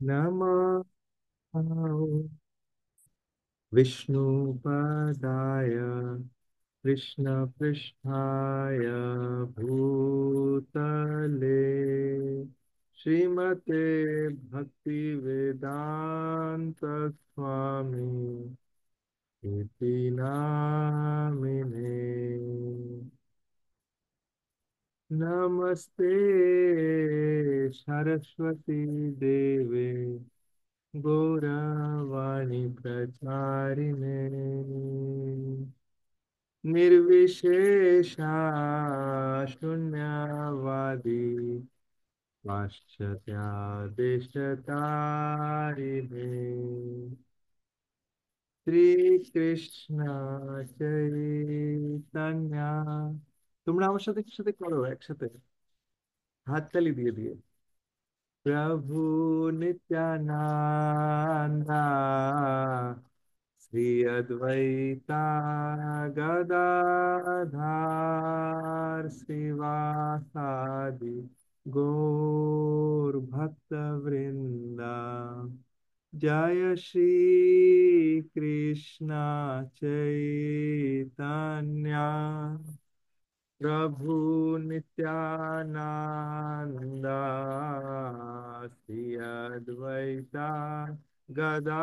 नमः विष्णुपदाय कृष्णपृष्ठाय भूतले श्रीमते भक्तिवेदांत स्वामी इति नामिने। नमस्ते सरस्वती देवे गौरवाणी प्रचारिणे निर्विशेषा शून्यवादी पाश्चात्या देशतारिणे श्री কৃষ্ণ চৈতন্য। তোমরা আমার সাথে সাথে করো একসাথে, হাততালি দিয়ে দিয়ে। प्रभु नित्यानंदा श्री अद्वैता गदाधार श्रीवासादि गौर भक्त वृंदा। जय श्री कृष्ण चैतन्य प्रभु नित्यानंदा श्री अद्वैता गदाधार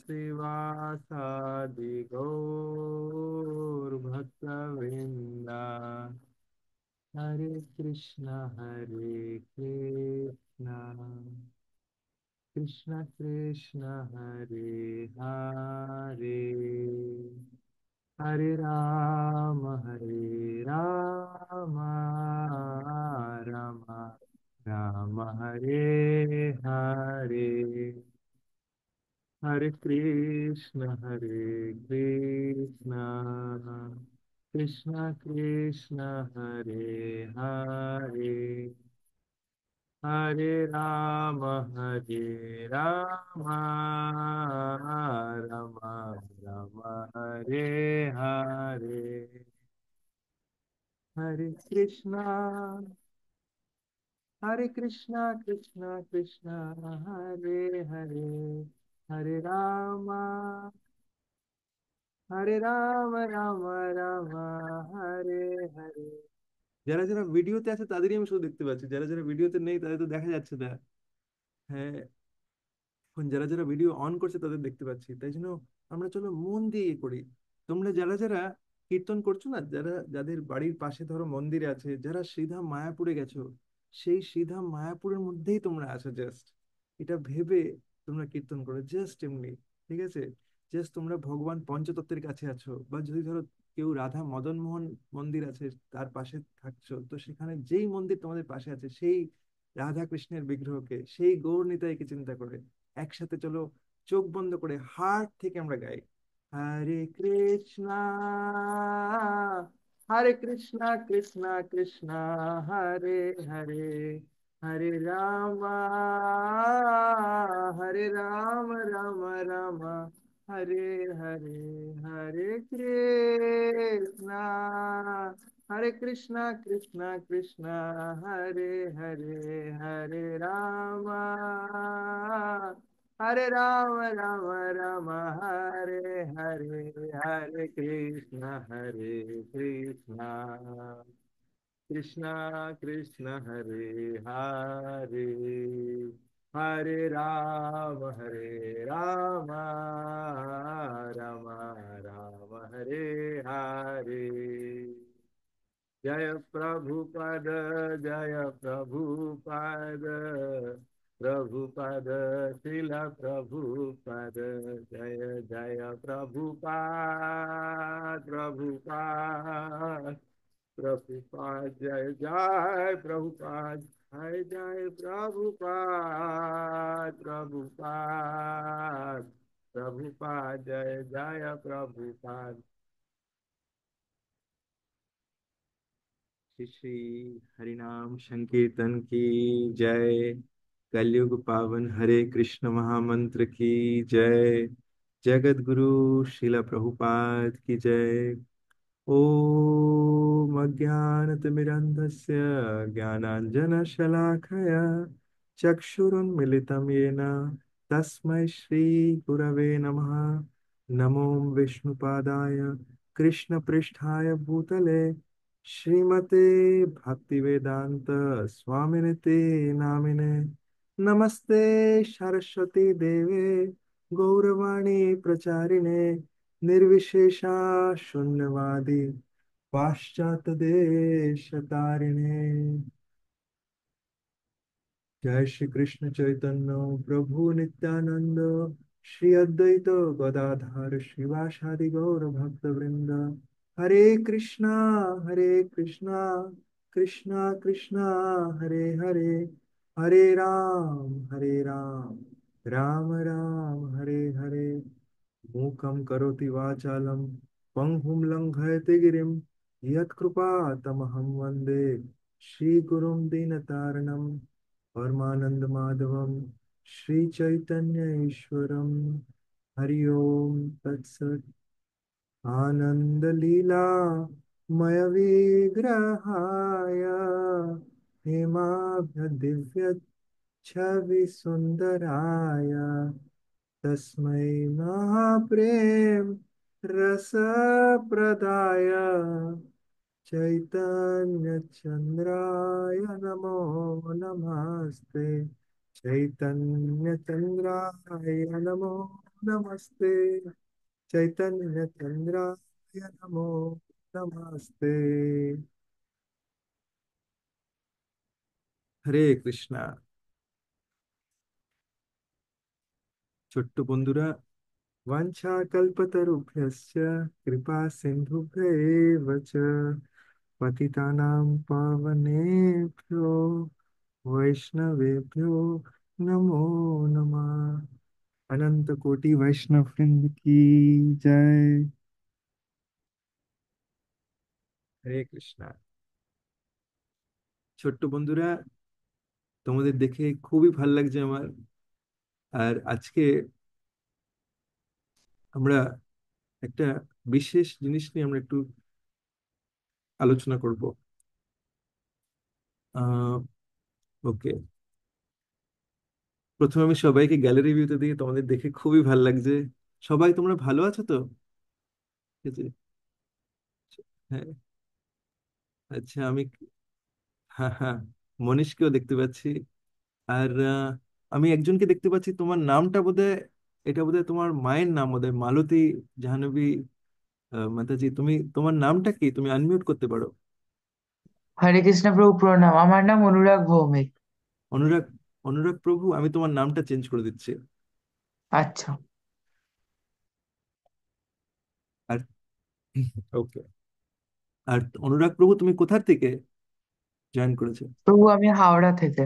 श्रीवासादि गौर भक्तवृंदा। हरे कृष्ण कृष्ण कृष्ण हरे हरे, हरे राम राम राम हरे हरे। हरे कृष्ण कृष्ण कृष्ण हरे हरे, हरे राम राम राम हरे हरे। हरे कृष्णा हरे कृष्णा कृष्णा कृष्णा हरे हरे, हरे राम राम राम हरे हरे। যারা যারা ভিডিওতে আছে তাদেরই আমি শুধু দেখতে পাচ্ছি, যারা যারা ভিডিওতে নেই তাদের তো দেখা যাচ্ছে না। হ্যাঁ, এখন যারা যারা ভিডিও অন করছে তাদের দেখতে পাচ্ছি, তাই জন্য আমরা চলো মন দিয়ে ইয়ে করি। তোমরা যারা যারা কীর্তন করছো না, যারা যাদের বাড়ির পাশে ধরো মন্দির আছে, যারা শ্রীধাম মায়াপুরে গেছো, সেই শ্রীধাম মায়াপুরের মধ্যেই তোমরা আছো, জাস্ট এটা ভেবে তোমরা কীর্তন করো, জাস্ট এমনি। ঠিক আছে, জাস্ট তোমরা ভগবান পঞ্চতত্ত্বের কাছে আছো, বা যদি ধরো কেউ রাধা মদন মোহন মন্দির আছে তার পাশে থাকছো, তো সেখানে যেই মন্দির তোমাদের পাশে আছে সেই রাধা কৃষ্ণের বিগ্রহকে, সেই গৌর নিতাইকে চিন্তা করে একসাথে চলো চোখ বন্ধ করে হার্ট থেকে আমরা গাই, হরে কৃষ্ণা কৃষ্ণ কৃষ্ণ হরে হরে, হরে রাম রাম রাম হরে হরে। হরে কৃষ্ণ কৃষ্ণ কৃষ্ণ হরে হরে, হরে রাম রাম রাম হরে হরে। हरे कृष्ण कृष्ण कृष्ण हरे हरे, हरे राम राम राम हरे हरे। जय प्रभुपद जय प्रभुपद, प्रभुपद शिल प्रभुपद। जय जय प्रभुपाद प्रभुपाद प्रभुपाद, जय जय प्रभुपाद, जय जय प्रभुपाद प्रभुपाद प्रभुपाद, जय जय प्रभुपाद। श्री श्री हरिनाम संकीर्तन की जय। कलयुग पावन हरे कृष्ण महामंत्र की जय। जगत गुरु शिला प्रभुपाद की जय। ओम अज्ञानतिमिरन्धस्य ज्ञानाञ्जनशलाकया चक्षुरुन्मिलितं येन तस्मै श्रीगुरवे नमः। नमो विष्णुपादाय कृष्णपृष्ठाय भूतले श्रीमते भक्तिवेदांत स्वामिनिते नामिने। नमस्ते सरस्वती देवे गौरवाणी प्रचारिणे निर्विशेषा शून्यवादी पाश्चात्य देश तारिणे। जय श्री कृष्ण चैतन्य प्रभु नित्यानंद श्री अद्वैत गदाधर शिवासादि गौर भक्त वृंद। हरे कृष्णा कृष्णा कृष्णा कृष्णा हरे हरे, हरे राम राम राम हरे हरे। मूकं करोति वाचालं पङ्गुं लङ्घयते गिरिं यत्कृपातमहं वन्दे श्रीगुरुं दीनतारिणं परमानन्दमाधवं श्रीचैतन्य ईश्वरं। हरि ओम तत्सत्। आनन्दलीला मय विग्रहाय हेमाभ्य छवि सुंदराय तस्मै महाप्रेम रस प्रदाय चैतन्य चंद्राय नमो नमस्ते। चैतन्य चंद्राय नमो नमस्ते। चैतन्य चंद्राय नमो नमस्ते। হরে কৃষ্ণা। ছোট্ট বন্ধুরা, वाञ्छाकल्पतरुभ्यश्च कृपा सिन्धुभ्यैव च पतितानां पावनेभ्यो वैष्णवेभ्यो नमो नमः। अनंत कोटि वैष्णव वृंद की जय। हरे कृष्णा। ছোট্ট বন্ধুরা, তোমাদের দেখে খুবই ভাল লাগছে আমার। আর আজকে আমরা একটা বিশেষ জিনিস নিয়ে আমরা একটু আলোচনা করব। আহ ওকে, প্রথমে আমি সবাইকে গ্যালারি ভিউতে দিয়ে তোমাদের দেখে খুবই ভালো লাগছে। সবাই তোমরা ভালো আছো তো? ঠিক আছে। হ্যাঁ। আচ্ছা, আমি, হ্যাঁ হ্যাঁ, মনীষকেও দেখতে পাচ্ছি। আর আমি একজনকে দেখতে পাচ্ছি, তোমার নামটা বোধহয়, এটা বোধহয় তোমার মায়ের নাম, বোধহয় মালতী জাহ্নবী মাতাজি। তোমার নামটা কি? তুমি আনমিউট করতে পারো। হরে কৃষ্ণ প্রভু প্রণাম। আমার নাম অনুরাগ ভৌমিক। অনুরাগ, অনুরাগ প্রভু, আমি তোমার নামটা চেঞ্জ করে দিচ্ছি। আচ্ছা। আর ওকে। আর অনুরাগ প্রভু, তুমি কোথার থেকে জয়েন করেছো? প্রভু আমি হাওড়া থেকে।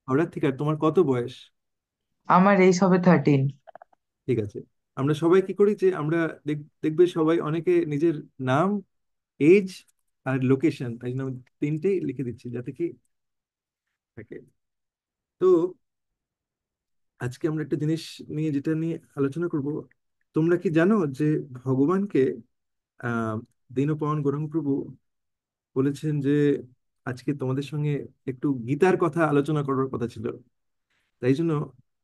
হাওড়া থেকে। আর তোমার কত বয়স? আমার এই সবে 13। ঠিক আছে। আমরা সবাই কি করি যে আমরা দেখবে সবাই, অনেকে নিজের নাম, এজ আর লোকেশন, তাই জন্য আমি তিনটেই লিখে দিচ্ছি যাতে কি থাকে। তো আজকে আমরা একটা জিনিস নিয়ে, যেটা নিয়ে আলোচনা করব। তোমরা কি জানো যে ভগবানকে আহ দীনপাবন গৌরাঙ্গ প্রভু বলেছেন যে আজকে তোমাদের সঙ্গে একটু গীতার কথা আলোচনা করার কথা ছিল। তাই জন্য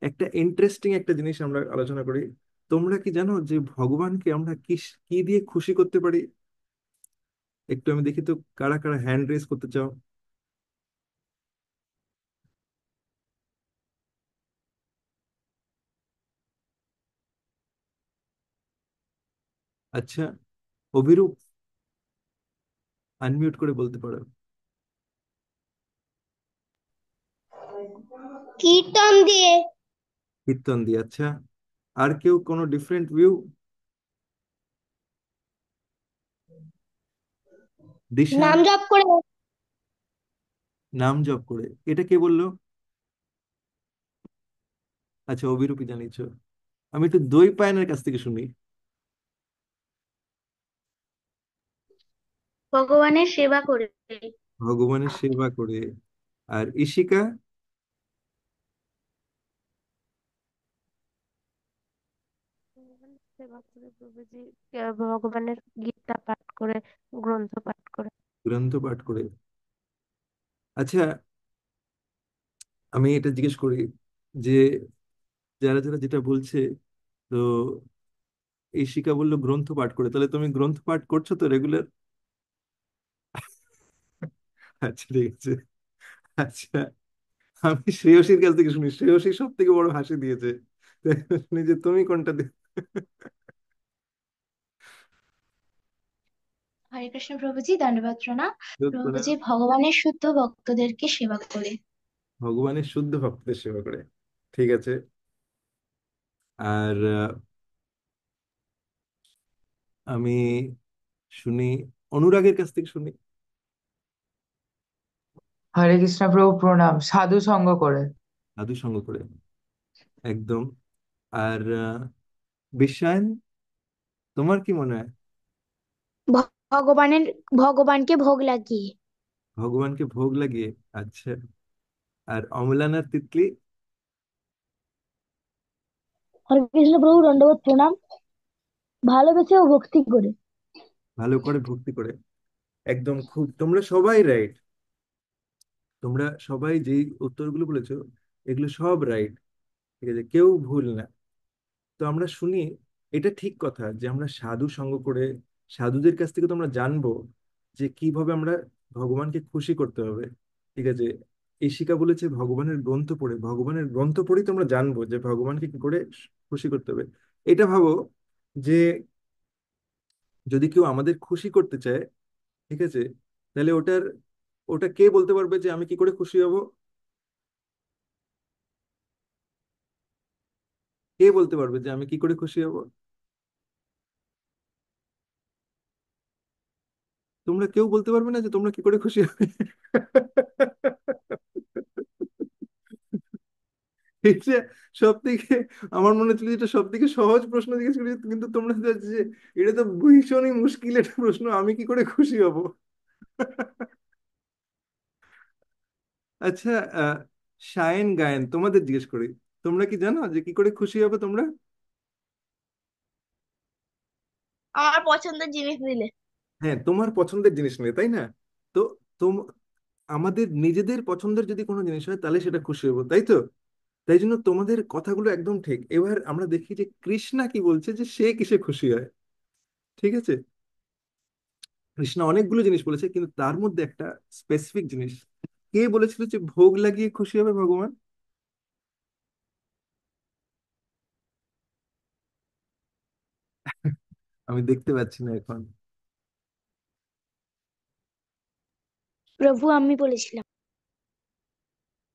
একটা ইন্টারেস্টিং একটা জিনিস আমরা আলোচনা করি। তোমরা কি জানো যে ভগবানকে আমরা কি কি দিয়ে খুশি করতে পারি? একটু আমি দেখি তো কারা কারা হ্যান্ড রেজ করতে চাও। আচ্ছা, অভিরূপ, আনমিউট করে বলতে পারো। কীর্তন দিয়ে। কীর্তন দিয়ে, আচ্ছা। আর কেউ কোনো ডিফারেন্ট ভিউ? দিশান, নাম জপ করে। নাম জপ করে, এটা কে বললো? আচ্ছা, অভিরূপই জানিয়েছো। আমি একটু দই পায়নের কাছ থেকে শুনি। ভগবানের সেবা করে। ভগবানের সেবা করে। আর ঈশিকা? ভগবানের সেবা করে প্রভুজি, ভগবানের গীতা পাঠ করে, গ্রন্থ পাঠ করে। গ্রন্থ পাঠ করে। আচ্ছা, আমি এটা জিজ্ঞেস করি যে যারা যারা যেটা বলছে, তো এই শিখা বললো গ্রন্থ পাঠ করে, তাহলে তুমি গ্রন্থ পাঠ করছো তো রেগুলার? আচ্ছা ঠিক আছে। আচ্ছা, আমি শ্রেয়সীর কাছ থেকে শুনি, শ্রেয়সী সব থেকে বড় হাসি দিয়েছে। শুনি যে তুমি কোনটা দিয়ে। হরে কৃষ্ণ প্রভুজি, দণ্ডবত প্রণাম। প্রণাম। প্রভুজি ভগবানের শুদ্ধ ভক্তদেরকে সেবা করে। ভগবানের শুদ্ধ ভক্তদের সেবা করে, ঠিক আছে। আর আমি শুনি অনুরাগের কাছ থেকে শুনি। হরে কৃষ্ণ প্রভু প্রণাম, সাধু সঙ্গ করে। সাধু সঙ্গ করে, একদম। আর বিশ্বায়ন, তোমার কি মনে হয়? ভগবানের ভগবানকে ভোগ লাগিয়ে। ভগবানকে ভোগ লাগিয়ে, আচ্ছা। আর অমলানার তিতলি? হরে কৃষ্ণ প্রভু দণ্ডবত প্রণাম। ভালোবেসে ও ভক্তি করে। ভালো করে ভক্তি করে, একদম। খুব, তোমরা সবাই রাইট। তোমরা সবাই যেই উত্তরগুলো বলেছো এগুলো সব রাইট, ঠিক আছে, কেউ ভুল না। তো আমরা শুনি, এটা ঠিক কথা যে আমরা সাধু সঙ্গ করে, সাধুদের কাছ থেকে তো আমরা জানবো যে কিভাবে আমরা ভগবানকে খুশি করতে হবে, ঠিক আছে। ঈশিকা বলেছে ভগবানের গ্রন্থ পড়ে, ভগবানের গ্রন্থ পড়েই তো আমরা জানবো যে ভগবানকে কি করে খুশি করতে হবে। এটা ভাবো যে যদি কেউ আমাদের খুশি করতে চায়, ঠিক আছে, তাহলে ওটা কে বলতে পারবে যে আমি কি করে খুশি হব? কে বলতে পারবে যে আমি কি করে খুশি হব? তোমরা কেউ বলতে পারবে না যে তোমরা কি করে খুশি হবে? এটা সব থেকে, আমার মনে হচ্ছিল যে এটা সব থেকে সহজ প্রশ্ন জিজ্ঞেস করি, কিন্তু তোমরা যাচ্ছে যে এটা তো ভীষণই মুশকিল একটা প্রশ্ন, আমি কি করে খুশি হব? আচ্ছা, আহ সায়েন গায়েন তোমাদের জিজ্ঞেস করি, তোমরা কি জানো যে কি করে খুশি হবে তোমরা? আমার পছন্দের জিনিস দিলে। হ্যাঁ, তোমার পছন্দের জিনিস নেই, তাই না? তো তোম আমাদের নিজেদের পছন্দের যদি কোনো জিনিস হয় তাহলে সেটা খুশি হবো, তাই তো? তাই জন্য তোমাদের কথাগুলো একদম ঠিক। এবার আমরা দেখি যে কৃষ্ণা কি বলছে, যে সে কিসে খুশি হয়, ঠিক আছে। কৃষ্ণা অনেকগুলো জিনিস বলেছে, কিন্তু তার মধ্যে একটা স্পেসিফিক জিনিস, কে বলেছিল যে ভোগ লাগিয়ে খুশি হবে ভগবান? আমি দেখতে পাচ্ছি না এখন। প্রভু আমি বলেছিলাম।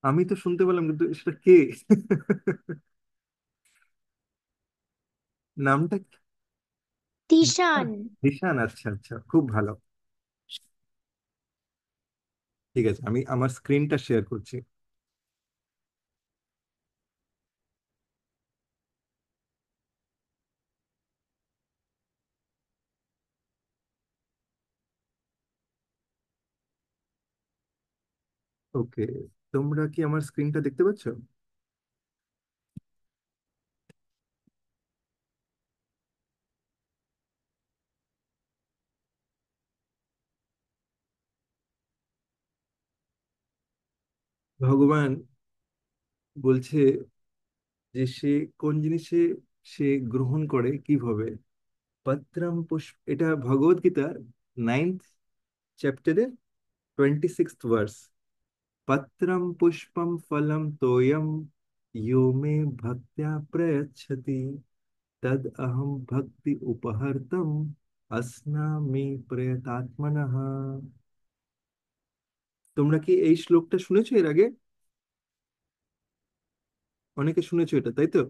আমি তো শুনতে পেলাম, কিন্তু সেটা কে? নামটা কি? তিশান। নিশান, আচ্ছা আচ্ছা, খুব ভালো। ঠিক আছে, আমি আমার স্ক্রিনটা শেয়ার করছি। ওকে, তোমরা কি আমার স্ক্রিনটা দেখতে পাচ্ছ? ভগবান বলছে যে সে কোন জিনিসে সে গ্রহণ করে কিভাবে। পত্রম পুষ্প, এটা ভগবদ গীতার 9th চ্যাপ্টারের 26th ভার্স। পত্রম পুষ্পম ফলম তোয়ম यो मे भक्त्या प्रयच्छति तद अहम भक्ति उपहर्तम अस्नामि प्रयतात्मनः। তোমরা কি এই শ্লোকটা শুনেছো এর আগে? অনেকে শুনেছো এটা, তাই তো?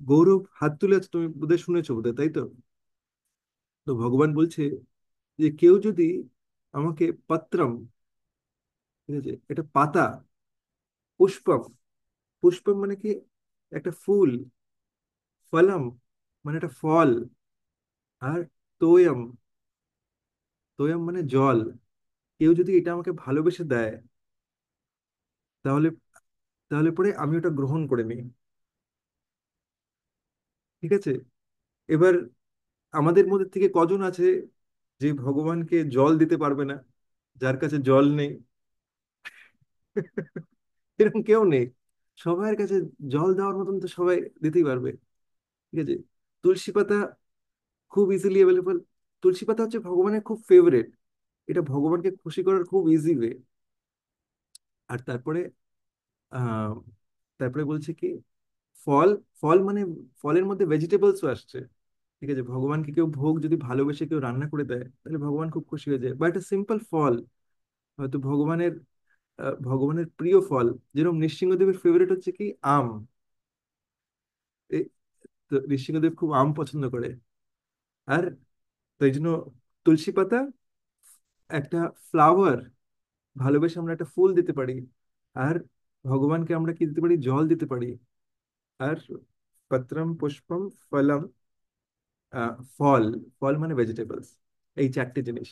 গৌরব হাত তুলে আছে, তুমি বোধহয় শুনেছো বোধহয়, তাই তো? তো ভগবান বলছে যে কেউ যদি আমাকে পত্রম, ঠিক আছে, এটা পাতা, পুষ্পম, পুষ্পম মানে কি, একটা ফুল, ফলম মানে একটা ফল, আর তোয়ম, তোয়ম মানে জল, কেউ যদি এটা আমাকে ভালোবেসে দেয়, তাহলে তাহলে পরে আমি ওটা গ্রহণ করে নিই, ঠিক আছে। এবার আমাদের মধ্যে থেকে কজন আছে যে ভগবানকে জল দিতে পারবে না, যার কাছে জল নেই? এরকম কেউ নেই। সবার কাছে জল দেওয়ার মতন তো সবাই দিতেই পারবে। ঠিক আছে, তুলসী পাতা খুব ইজিলি অ্যাভেলেবল। তুলসী পাতা হচ্ছে ভগবানের খুব ফেভারেট, এটা ভগবানকে খুশি করার খুব ইজি ওয়ে। আর তারপরে আহ তারপরে বলছে কি, ফল, ফল মানে ফলের মধ্যে ভেজিটেবলসও আসছে। ঠিক আছে, ভগবানকে কেউ ভোগ যদি ভালোবেসে কেউ রান্না করে দেয় তাহলে ভগবান খুব খুশি হয়ে যায়। বা একটা সিম্পল ফল, হয়তো ভগবানের প্রিয় ফল, যেরকম নৃসিংহদেবের ফেভারিট হচ্ছে কি আম। এই তো নৃসিংহদেব খুব আম পছন্দ করে। আর তো এই জন্য তুলসী পাতা একটা ফ্লাওয়ার, ভালোবেসে আমরা একটা ফুল দিতে পারি। আর ভগবানকে আমরা কি দিতে পারি, জল দিতে পারি। আর পত্রম পুষ্পম ফলম, ফল, ফল মানে ভেজিটেবলস, এই চারটে জিনিস।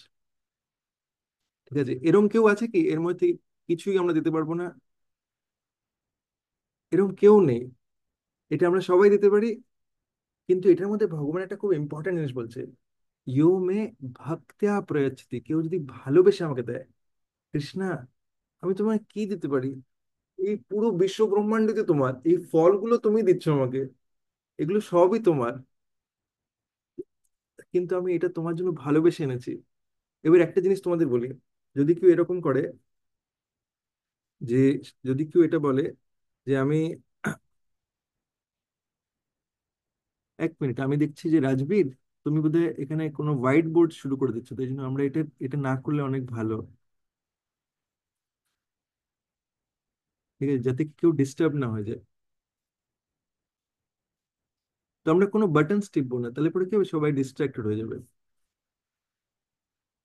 ঠিক আছে, এরকম কেউ আছে কি এর মধ্যে কিছুই আমরা দিতে পারবো না? এরকম কেউ নেই, এটা আমরা সবাই দিতে পারি। কিন্তু এটার মধ্যে ভগবান একটা খুব ইম্পর্টেন্ট জিনিস বলছে, ইউ মে ভক্ত্যা প্রয়চ্ছতি, কেউ যদি ভালোবেসে আমাকে দেয়। কৃষ্ণা, আমি তোমায় কি দিতে পারি? এই পুরো বিশ্ব ব্রহ্মাণ্ডতে তোমার, এই ফলগুলো তুমি দিচ্ছ আমাকে, এগুলো সবই তোমার, কিন্তু আমি এটা তোমার জন্য ভালোবেসে এনেছি। এবার একটা জিনিস তোমাদের বলি, যদি কেউ এরকম করে যে, যদি কেউ এটা বলে যে আমি, এক মিনিট, আমি দেখছি যে রাজবীর, তুমি বোধহয় এখানে কোনো হোয়াইট বোর্ড শুরু করে দিচ্ছ, তাই জন্য আমরা এটা এটা না করলে অনেক ভালো। ঠিক আছে, যাতে কেউ ডিস্টার্ব না হয়ে যায়। তো আমরা কোনো বাটনস টিপবো না, তাহলে পরে কি হবে, সবাই ডিস্ট্রাক্টেড হয়ে যাবে।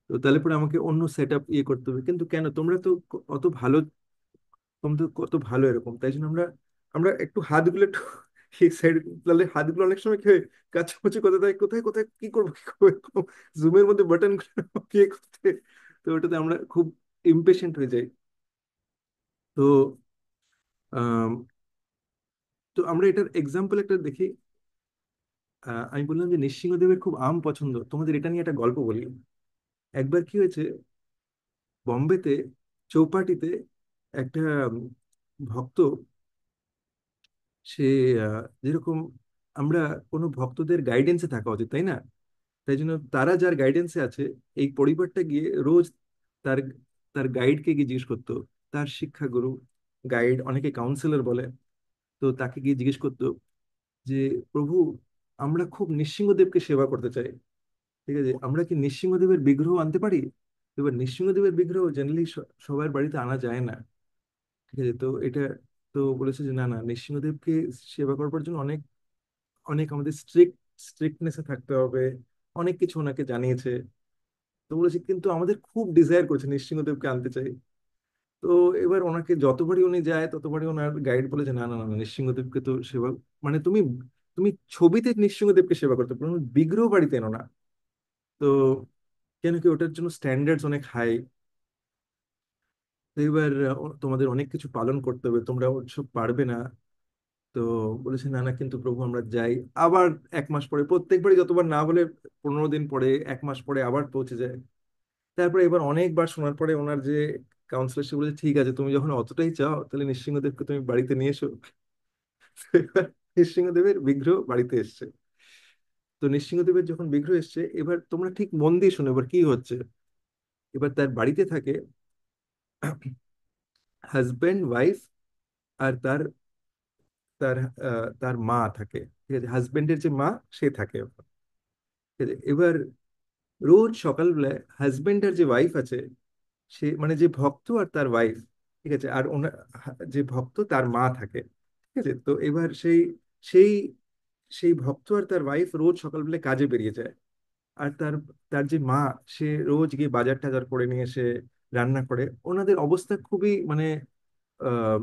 তো তাহলে পরে আমাকে অন্য সেট আপ ইয়ে করতে হবে। কিন্তু কেন, তোমরা তো অত ভালো, তোমরা তো কত ভালো এরকম, তাই জন্য আমরা আমরা একটু হাতগুলো একটু এই সাইড, তাহলে হাতগুলো অনেক সময় কি হয়, কাছাকাছি কোথায় কোথায় কোথায় কি করবো কি করবো, জুমের মধ্যে বাটন ইয়ে করতে, তো ওটাতে আমরা খুব ইমপেশেন্ট হয়ে যাই। তো আম, তো আমরা এটার এক্সাম্পল একটা দেখি। আমি বললাম যে নৃসিংহদেবের খুব আম পছন্দ, তোমাদের এটা নিয়ে একটা গল্প বলি। একবার কি হয়েছে, বম্বেতে চৌপাটিতে একটা ভক্ত, সে যেরকম আমরা কোনো ভক্তদের গাইডেন্সে থাকা উচিত, তাই না? তাই জন্য তারা যার গাইডেন্সে আছে, এই পরিবারটা গিয়ে রোজ তার তার গাইডকে গিয়ে জিজ্ঞেস করতো, তার শিক্ষাগুরু, গাইড অনেকে কাউন্সিলর বলে, তো তাকে গিয়ে জিজ্ঞেস করতো যে, প্রভু, আমরা খুব নৃসিংহদেবকে সেবা করতে চাই, ঠিক আছে, আমরা কি নৃসিংহদেবের বিগ্রহ আনতে পারি? এবার নৃসিংহদেবের বিগ্রহ জেনারেলি সবার বাড়িতে আনা যায় না। ঠিক আছে, তো এটা, তো বলেছে যে না না, নৃসিংহদেবকে সেবা করবার জন্য অনেক অনেক আমাদের স্ট্রিক্টনেসে থাকতে হবে, অনেক কিছু ওনাকে জানিয়েছে। তো বলেছে কিন্তু আমাদের খুব ডিজায়ার করছে নৃসিংহদেবকে আনতে চাই। তো এবার ওনাকে যতবারই উনি যায় ততবারই ওনার গাইড বলেছে না না না না, নৃসিংহদেবকে তো সেবা, মানে তুমি তুমি ছবিতে নৃসিংহদেবকে সেবা করতে পারো, বিগ্রহ বাড়িতে এনো না। তো কেন কি, ওটার জন্য স্ট্যান্ডার্ডস অনেক হাই। তো এবার তোমাদের অনেক কিছু পালন করতে হবে, তোমরা ওসব পারবে না। তো বলেছে না না, কিন্তু প্রভু আমরা যাই। আবার 1 মাস পরে, প্রত্যেকবারই যতবার না বলে, 15 দিন পরে, 1 মাস পরে আবার পৌঁছে যায়। তারপরে এবার অনেকবার শোনার পরে ওনার যে কাউন্সিলর, সে বলেছে ঠিক আছে, তুমি যখন অতটাই চাও তাহলে নৃসিংহদেবকে তুমি বাড়িতে নিয়ে এসো। তো এবার নৃসিংহদেবের বিগ্রহ বাড়িতে এসছে। তো নৃসিংহদেবের যখন বিগ্রহ এসছে, এবার তোমরা ঠিক মন দিয়ে শোনো এবার কি হচ্ছে। এবার তার বাড়িতে থাকে হাজব্যান্ড, ওয়াইফ, আর তার তার তার মা থাকে। ঠিক আছে, হাজবেন্ডের যে মা, সে থাকে। ঠিক আছে, এবার রোজ সকালবেলায় হাজবেন্ড আর যে ওয়াইফ আছে, সে মানে যে ভক্ত আর তার ওয়াইফ, ঠিক আছে, আর ওনার যে ভক্ত তার মা থাকে। ঠিক আছে, তো এবার সেই সেই ভক্ত আর তার ওয়াইফ রোজ সকালবেলায় কাজে বেরিয়ে যায়। আর তার তার যে মা, সে রোজ গিয়ে বাজার টাজার করে নিয়ে এসে রান্না করে। ওনাদের অবস্থা খুবই মানে আহ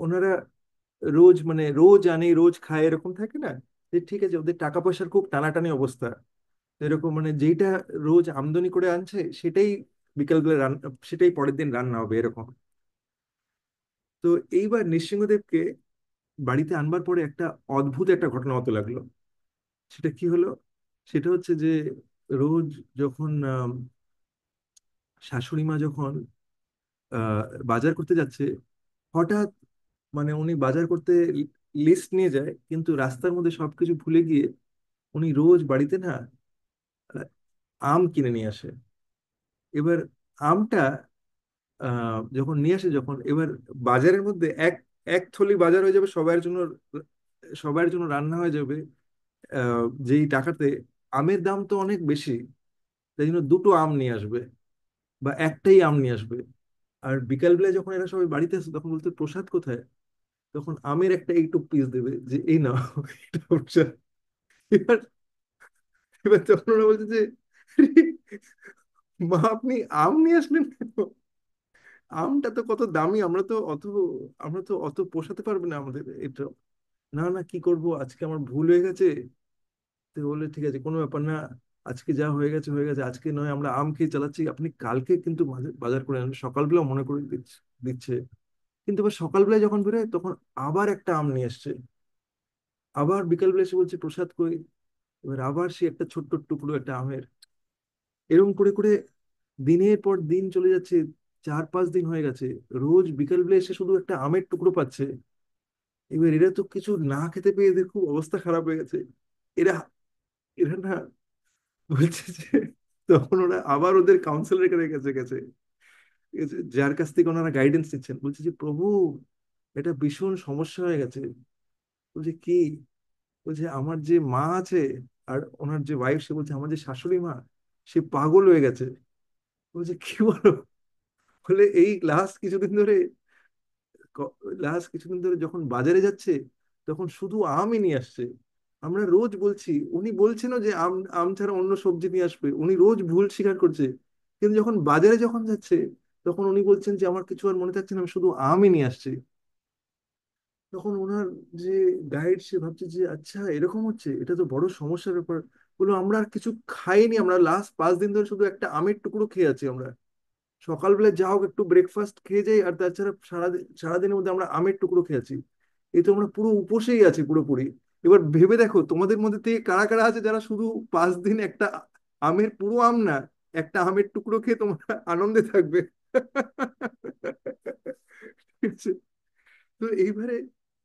ওনারা রোজ মানে রোজ আনে রোজ খায়, এরকম থাকে না, যে ঠিক আছে, ওদের টাকা পয়সার খুব টানাটানি অবস্থা। তো এরকম মানে যেইটা রোজ আমদানি করে আনছে সেটাই বিকালবেলা রান্না, সেটাই পরের দিন রান্না হবে এরকম। তো এইবার নৃসিংহদেবকে বাড়িতে আনবার পরে একটা অদ্ভুত একটা ঘটনা হতে লাগলো। সেটা কি হলো, সেটা হচ্ছে যে রোজ যখন শাশুড়ি মা যখন বাজার করতে যাচ্ছে, হঠাৎ মানে উনি বাজার করতে লিস্ট নিয়ে যায়, কিন্তু রাস্তার মধ্যে সবকিছু ভুলে গিয়ে উনি রোজ বাড়িতে না আহ, আম কিনে নিয়ে আসে। এবার আমটা যখন নিয়ে আসে, যখন এবার বাজারের মধ্যে এক এক থলি বাজার হয়ে যাবে সবার জন্য, সবার জন্য রান্না হয়ে যাবে যেই টাকাতে। আমের দাম তো অনেক বেশি, তাই জন্য দুটো আম নিয়ে আসবে বা একটাই আম নিয়ে আসবে। আর বিকাল বেলায় যখন এরা সবাই বাড়িতে আসে তখন বলতে প্রসাদ কোথায়, তখন আমের একটা একটু পিস দেবে যে এই নাও এটা প্রসাদ। এবার এবার তখন ওরা বলছে যে "আরে, মা আপনি আম নিয়ে আসলেন কেন? আমটা তো কত দামি, আমরা তো অত পোষাতে পারবে না আমাদের এটা। না না, কি করব, আজকে আমার ভুল হয়ে গেছে। তো বললে ঠিক আছে, কোনো ব্যাপার না, আজকে যা হয়ে গেছে হয়ে গেছে, আজকে নয় আমরা আম খেয়ে চালাচ্ছি, আপনি কালকে কিন্তু বাজার করে আনবেন, সকালবেলা মনে করে দিচ্ছে। কিন্তু এবার সকালবেলায় যখন বেরোয় তখন আবার একটা আম নিয়ে এসছে। আবার বিকালবেলা এসে বলছে প্রসাদ কই। এবার আবার সে একটা ছোট্ট টুকরো একটা আমের। এরকম করে করে দিনের পর দিন চলে যাচ্ছে, 4-5 দিন হয়ে গেছে। রোজ বিকালবেলা এসে শুধু একটা আমের টুকরো পাচ্ছে। এবার এরা তো কিছু না খেতে পেয়ে এদের খুব অবস্থা খারাপ হয়ে গেছে। এরা এরা না বলছে যে, তখন ওরা আবার ওদের কাউন্সিলরের কাছে গেছে গেছে গেছে, যার কাছ থেকে ওনারা গাইডেন্স নিচ্ছেন। বলছে যে প্রভু, এটা ভীষণ সমস্যা হয়ে গেছে। বলছে কি? বলছে আমার যে মা আছে আর ওনার যে ওয়াইফ, সে বলছে আমার যে শাশুড়ি মা, সে পাগল হয়ে গেছে। বলছে কি বলো? বলে এই লাস্ট কিছুদিন ধরে যখন বাজারে যাচ্ছে তখন শুধু আমই নিয়ে আসছে। আমরা রোজ বলছি, উনি বলছেন যে আম আম ছাড়া অন্য সবজি নিয়ে আসবে, উনি রোজ ভুল স্বীকার করছে। কিন্তু যখন বাজারে যখন যাচ্ছে তখন উনি বলছেন যে আমার কিছু আর মনে থাকছে না, আমি শুধু আমই নিয়ে আসছি। তখন ওনার যে গাইড, সে ভাবছে যে আচ্ছা এরকম হচ্ছে, এটা তো বড় সমস্যার ব্যাপার। বললো আমরা আর কিছু খাইনি, আমরা লাস্ট 5 দিন ধরে শুধু একটা আমের টুকরো খেয়ে আছি আমরা। সকালবেলা যা হোক একটু ব্রেকফাস্ট খেয়ে যাই, আর তাছাড়া সারাদিনের মধ্যে আমরা আমের টুকরো খেয়েছি। এই তো আমরা পুরো উপসেই আছি পুরোপুরি। এবার ভেবে দেখো তোমাদের মধ্যে থেকে কারা কারা আছে যারা শুধু 5 দিন একটা আমের, পুরো আম না, একটা আমের টুকরো খেয়ে তোমরা আনন্দে থাকবে। ঠিক আছে? তো এইবারে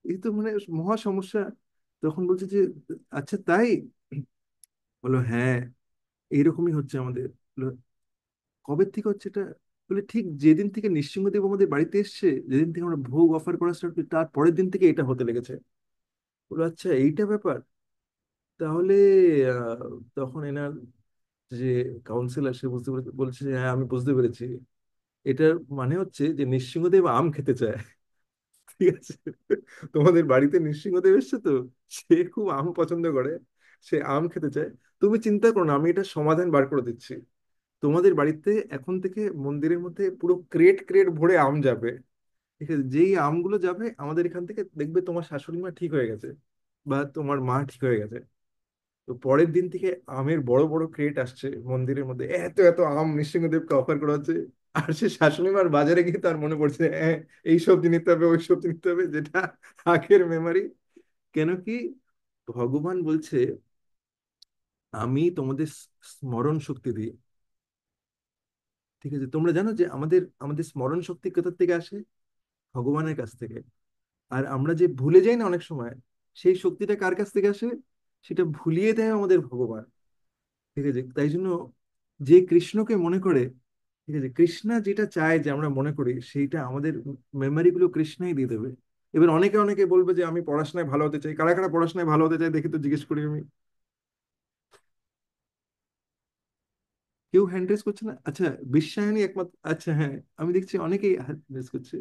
এই তো মানে মহা সমস্যা। তখন বলছে যে আচ্ছা তাই? বলো হ্যাঁ, এইরকমই হচ্ছে আমাদের। বললো, কবে থেকে হচ্ছে এটা? বলে ঠিক যেদিন থেকে নৃসিংহদেব আমাদের বাড়িতে এসছে, যেদিন থেকে আমরা ভোগ অফার করা স্টার্ট করি, তার পরের দিন থেকে এটা হতে লেগেছে। বলো আচ্ছা এইটা ব্যাপার। তাহলে আহ, তখন এনার যে কাউন্সিলর, সে বলছে যে, হ্যাঁ আমি বুঝতে পেরেছি, এটার মানে হচ্ছে যে নৃসিংহদেব আম খেতে চায়। ঠিক আছে? তোমাদের বাড়িতে নৃসিংহদেব এসছে তো, সে খুব আম পছন্দ করে, সে আম খেতে চায়। তুমি চিন্তা করো না, আমি এটা সমাধান বার করে দিচ্ছি। তোমাদের বাড়িতে এখন থেকে মন্দিরের মধ্যে পুরো ক্রেট ক্রেট ভরে আম যাবে। ঠিক আছে? যেই আমগুলো যাবে আমাদের এখান থেকে, দেখবে তোমার শাশুড়ি মা ঠিক হয়ে গেছে বা তোমার মা ঠিক হয়ে গেছে। তো পরের দিন থেকে আমের বড় বড় ক্রেট আসছে মন্দিরের মধ্যে, এত এত আম নৃসিংহদেবকে অফার করা হচ্ছে। আর সে শাশুড়ি মার বাজারে গিয়ে তার মনে পড়ছে, হ্যাঁ এই সবজি নিতে হবে, ওই সবজি নিতে হবে, যেটা আগের মেমারি। কেন কি? ভগবান বলছে আমি তোমাদের স্মরণ শক্তি দিই। ঠিক আছে? তোমরা জানো যে আমাদের আমাদের স্মরণ শক্তি কোথা থেকে আসে? ভগবানের কাছ থেকে। আর আমরা যে ভুলে যাই না অনেক সময়, সেই শক্তিটা কার কাছ থেকে আসে? সেটা ভুলিয়ে দেয় আমাদের ভগবান। ঠিক আছে? তাই জন্য যে কৃষ্ণকে মনে করে, ঠিক আছে, কৃষ্ণা যেটা চায় যে আমরা মনে করি, সেইটা আমাদের মেমোরি গুলো কৃষ্ণাই দিয়ে দেবে। এবার অনেকে অনেকে বলবে যে আমি পড়াশোনায় ভালো হতে চাই, কারা কারা পড়াশোনায় ভালো হতে চাই দেখি তো, জিজ্ঞেস করি আমি। কেউ হ্যান্ড রেজ করছে না? আচ্ছা, বিশ্বায়নী একমাত্র, আচ্ছা হ্যাঁ, আমি দেখছি অনেকেই হ্যান্ড রেজ করছে।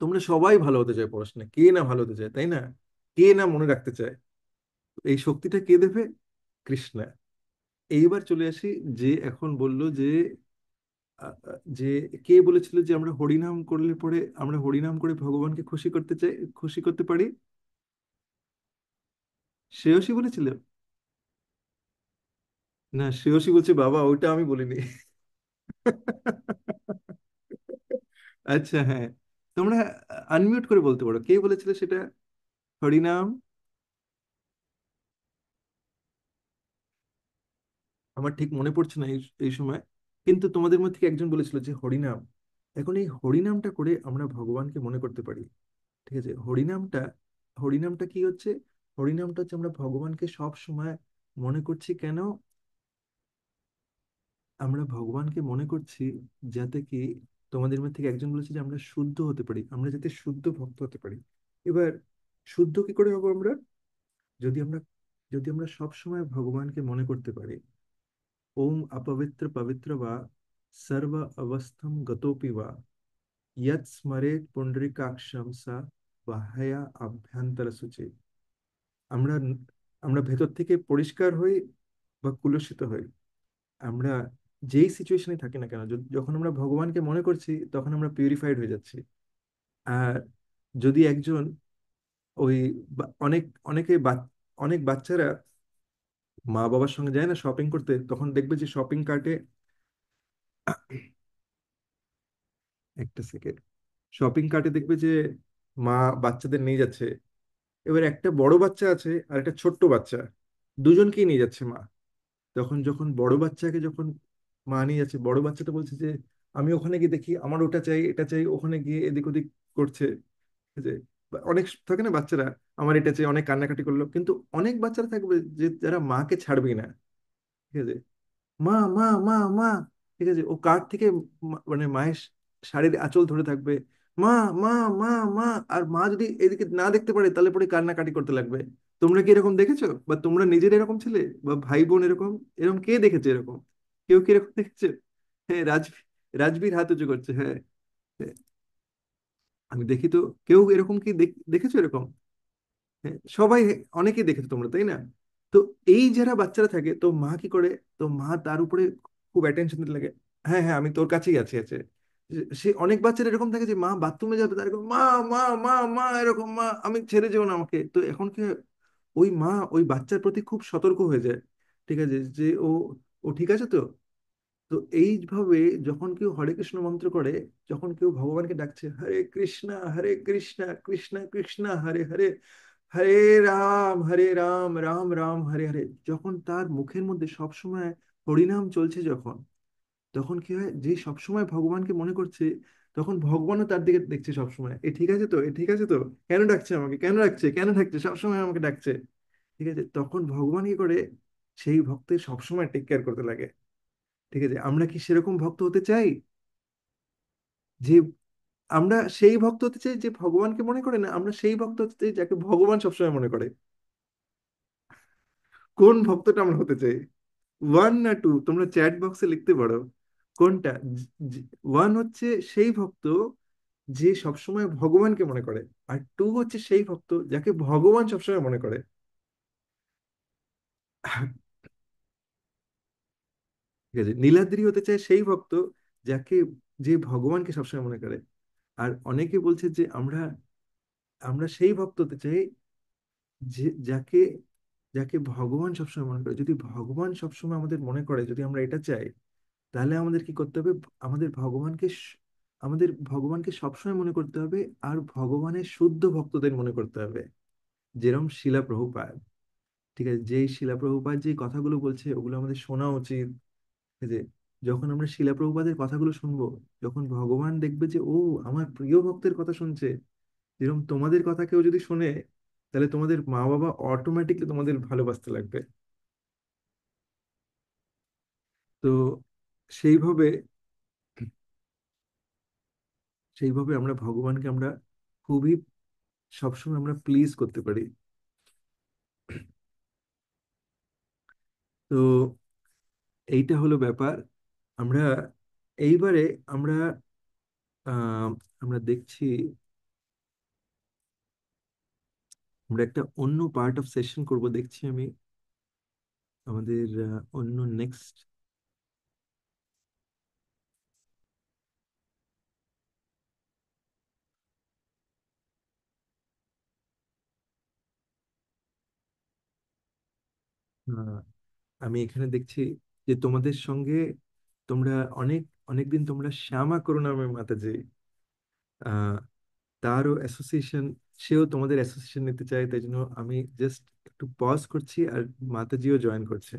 তোমরা সবাই ভালো হতে চায়, পড়াশোনায় কে না ভালো হতে চায়, তাই না? কে না মনে রাখতে চায়? এই শক্তিটা কে দেবে? কৃষ্ণা। এইবার চলে আসি, যে এখন বলল যে যে কে বলেছিল যে আমরা হরিনাম করলে পরে, আমরা হরিনাম করে ভগবানকে খুশি করতে চাই, খুশি করতে পারি? শ্রেয়সী বলেছিল? না, শ্রেয়সী বলছে বাবা ওইটা আমি বলিনি। আচ্ছা হ্যাঁ, তোমরা আনমিউট করে বলতে পারো কে বলেছিল সেটা। হরিনাম। আমার ঠিক মনে পড়ছে না এই এই সময়, কিন্তু তোমাদের মধ্যে থেকে একজন বলেছিল যে হরিনাম। এখন এই হরিনামটা করে আমরা ভগবানকে মনে করতে পারি। ঠিক আছে, হরিনামটা, হরিনামটা কি হচ্ছে? হরিনামটা হচ্ছে আমরা ভগবানকে সব সময় মনে করছি কেন? আমরা ভগবানকে মনে করছি যাতে কি, তোমাদের মধ্যে থেকে একজন বলেছে যে আমরা শুদ্ধ হতে পারি, আমরা যাতে শুদ্ধ ভক্ত হতে পারি। এবার শুদ্ধ কি করে হবো আমরা? যদি আমরা, যদি আমরা সব সময় ভগবানকে মনে করতে পারি, ওম অপবিত্র পবিত্র বা সর্ব অবস্থম গতোপি বা ইয়ৎ স্মরে পুণ্ডরিকাক্ষম সা বাহ্যা আভ্যন্তর শুচি। আমরা আমরা ভেতর থেকে পরিষ্কার হই বা কুলসিত হই, আমরা যেই সিচুয়েশনে থাকি না কেন, যখন আমরা ভগবানকে মনে করছি তখন আমরা পিউরিফাইড হয়ে যাচ্ছি। আর যদি একজন ওই অনেক অনেকে অনেক বাচ্চারা মা বাবার সঙ্গে যায় না শপিং করতে, তখন দেখবে যে শপিং কার্টে, একটা সেকেন্ড, শপিং কার্টে দেখবে যে মা বাচ্চাদের নিয়ে যাচ্ছে। এবার একটা বড় বাচ্চা আছে আর একটা ছোট্ট বাচ্চা, দুজনকেই নিয়ে যাচ্ছে মা। তখন যখন বড় বাচ্চাকে যখন মা নিয়ে যাচ্ছে, বড় বাচ্চাটা বলছে যে আমি ওখানে গিয়ে দেখি, আমার ওটা চাই এটা চাই, ওখানে গিয়ে এদিক ওদিক করছে। ঠিক আছে, বা অনেক থাকে না বাচ্চারা, আমার এটা চাই, অনেক কান্নাকাটি করলো। কিন্তু অনেক বাচ্চারা থাকবে যে যারা মাকে ছাড়বেই না। ঠিক আছে, মা মা মা মা, ঠিক আছে, ও কার থেকে মানে মায়ের শাড়ির আঁচল ধরে থাকবে, মা মা মা মা। আর মা যদি এদিকে না দেখতে পারে তাহলে পরে কান্নাকাটি করতে লাগবে। তোমরা কি এরকম দেখেছো? বা তোমরা নিজের এরকম ছিলে, বা ভাই বোন এরকম, এরকম কে দেখেছে এরকম? কেউ কি এরকম দেখেছে? হ্যাঁ, রাজবীর হাত উঁচু করছে, হ্যাঁ। হ্যাঁ, আমি দেখি তো। কেউ এরকম কি দেখেছো এরকম? হ্যাঁ, সবাই, অনেকেই দেখেছো তোমরা, তাই না? তো এই যারা বাচ্চারা থাকে, তো মা কি করে, তো মা তার উপরে খুব অ্যাটেনশন দিতে লাগে। হ্যাঁ হ্যাঁ, আমি তোর কাছেই আছি আছে। সে অনেক বাচ্চারা এরকম থাকে যে মা বাথরুমে যাবে তার এরকম, মা মা মা মা এরকম, মা আমি ছেড়ে যেও না আমাকে। তো এখন কি হয়, ওই মা ওই বাচ্চার প্রতি খুব সতর্ক হয়ে যায়। ঠিক আছে, যে ও ও ঠিক আছে তো। তো এইভাবে যখন কেউ হরে কৃষ্ণ মন্ত্র করে, যখন কেউ ভগবানকে ডাকছে, হরে কৃষ্ণ কৃষ্ণ কৃষ্ণ হরে হরে, হরে হরে রাম রাম হরে হরে, যখন তার মুখের মধ্যে সবসময় হরিনাম চলছে, যখন, তখন কি হয়, যে সবসময় ভগবানকে মনে করছে, তখন ভগবানও তার দিকে দেখছে সবসময়, এ ঠিক আছে তো, এ ঠিক আছে তো, কেন ডাকছে আমাকে, কেন ডাকছে, কেন ডাকছে, সবসময় আমাকে ডাকছে। ঠিক আছে, তখন ভগবান কি করে, সেই ভক্তের সবসময় টেক কেয়ার করতে লাগে। ঠিক আছে, আমরা কি সেরকম ভক্ত হতে চাই? যে আমরা সেই ভক্ত হতে চাই যে ভগবানকে মনে করে, না আমরা সেই ভক্ত হতে চাই যাকে ভগবান সবসময় মনে করে? কোন ভক্তটা আমরা হতে চাই? ওয়ান না টু? তোমরা চ্যাট বক্সে লিখতে পারো কোনটা। ওয়ান হচ্ছে সেই ভক্ত যে সবসময় ভগবানকে মনে করে, আর টু হচ্ছে সেই ভক্ত যাকে ভগবান সবসময় মনে করে। ঠিক আছে, নীলাদ্রি হতে চায় সেই ভক্ত যাকে, যে ভগবানকে সবসময় মনে করে। আর অনেকে বলছে যে আমরা আমরা সেই ভক্ত হতে চাই যে যাকে, যাকে ভগবান সবসময় মনে করে। যদি ভগবান সবসময় আমাদের মনে করে, যদি আমরা এটা চাই, তাহলে আমাদের কি করতে হবে? আমাদের ভগবানকে আমাদের ভগবানকে সবসময় মনে করতে হবে, আর ভগবানের শুদ্ধ ভক্তদের মনে করতে হবে, যেরকম শিলা প্রভুপাদ। ঠিক আছে, যেই শিলা প্রভুপাদ যে কথাগুলো বলছে ওগুলো আমাদের শোনা উচিত। ঠিক আছে, যখন আমরা শিলা প্রভুপাদের কথাগুলো শুনবো, যখন ভগবান দেখবে যে ও আমার প্রিয় ভক্তের কথা শুনছে, যেরকম তোমাদের কথা কেউ যদি শোনে, তাহলে তোমাদের মা বাবা অটোমেটিকলি তোমাদের ভালোবাসতে লাগবে। তো সেইভাবে, সেইভাবে আমরা ভগবানকে আমরা খুবই সবসময় আমরা প্লিজ করতে পারি। তো এইটা হলো ব্যাপার। আমরা এইবারে আমরা আহ আমরা দেখছি, আমরা একটা অন্য পার্ট অফ সেশন করব দেখছি আমি, আমাদের অন্য নেক্সট, আমি এখানে দেখছি যে তোমাদের সঙ্গে, তোমরা অনেক অনেকদিন তোমরা শ্যামা করুণাময় মাতাজি, আহ তারও অ্যাসোসিয়েশন, সেও তোমাদের অ্যাসোসিয়েশন নিতে চায়, তাই জন্য আমি জাস্ট একটু পজ করছি, আর মাতাজিও জয়েন করছে।